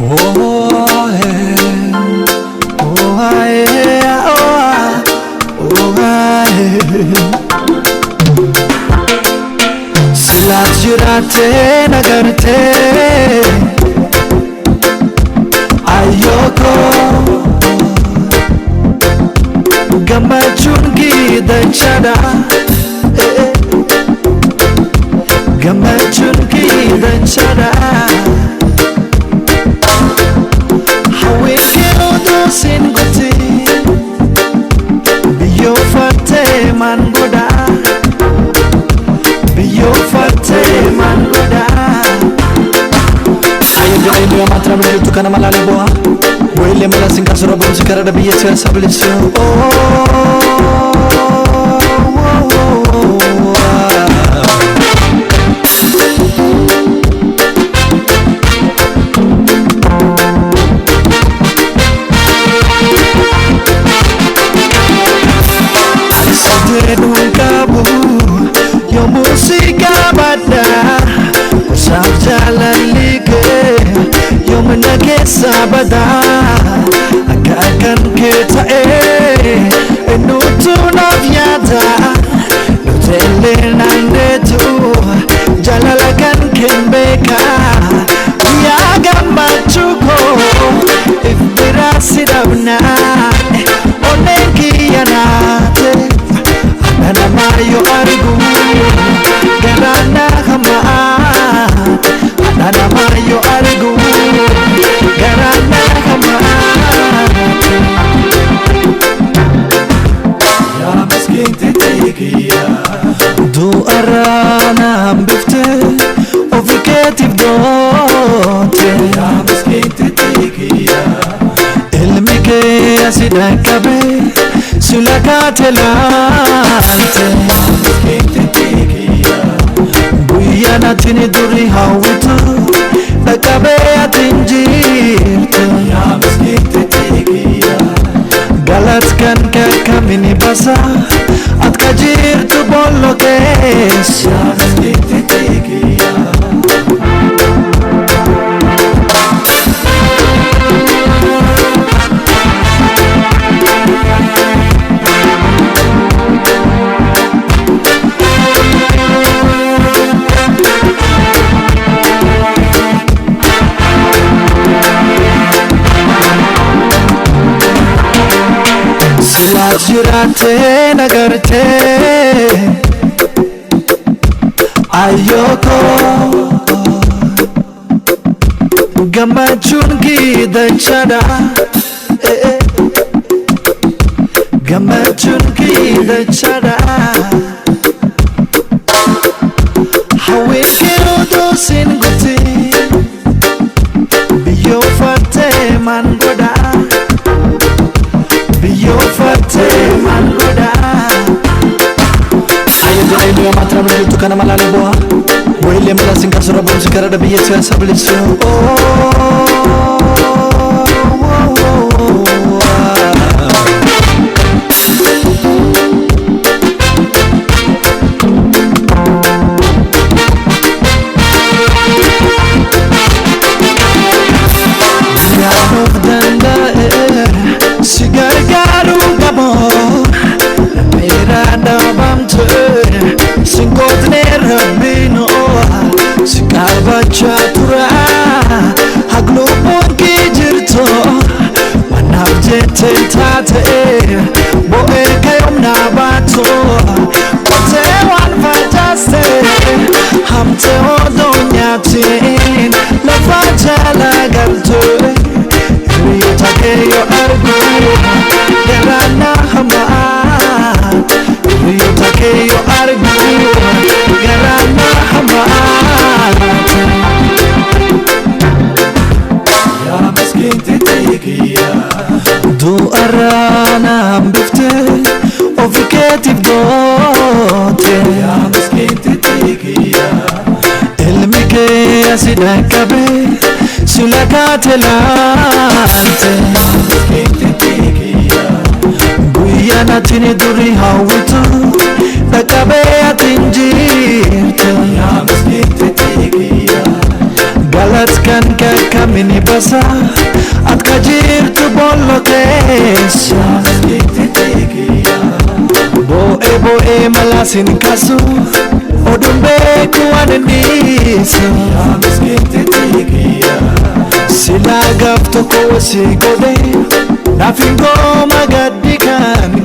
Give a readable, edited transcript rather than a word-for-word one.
Oh, yeah. Oh, yeah. Oh, yeah. Silaat jiraate nagarte ayoko gammachuun giidachadha gammachuun giidachadha hawwiin keelootoo siin guuti biyyoo fattee maan godha biyyoo fattee maan godha ayyaanni yoo maatra mul'atu kana malaalee bu'aa Wele mala singa sura bunzi karada biye tia sablisio Alisade dunkabu yo musika bada usaf jalan lige yo menage sabada akan kita enutu navyata nutele nandetu jalalakan kembeka ya gammachuko iftirasi dabna onenki yanate anana mayo argu garana kama anana mayo argu garana kama ya miskin titikiya du arana ambifte ofiketif dote ya miskin titikiya ilmike asidakabe sulakatelante ya miskin titikiya buyana tini duri hawitu dakabe atinjirtu ya miskin titikiya galat kan kakamini basa at kajirtu bollo kes ya miskin titikiya Silaat jiraate nagarte ayoko gammachuun giidachadha gammachuun giidachadha hawwiin keelootoo siin guuti biyyoo fattee maan godha biyyoo fattee maan godha ayyaanni yoo maatra mul'atu kana malaalee bu'aa wele mala singa sura bunzi karada biye tia sablisio Chatura haglubun ki jirto wanaf jete tate boe kayom na bato kote wan fajaste hamte odonyatin la fajala garto rita keyo argu garana hama rita keyo argu garana hama du arana ambifte ofiketif dote ya miskin titikiya ilmike asidakabe sulakatelante ya miskin titikiya buyana tini duri hawitu dakabe atinjirtu ya miskin titikiya galat kan kaka mini basa at kajirtu bollokeessa Boe malasin kasu odumbe kuanenisa Sila gafto ko si gode nafingo magaddikan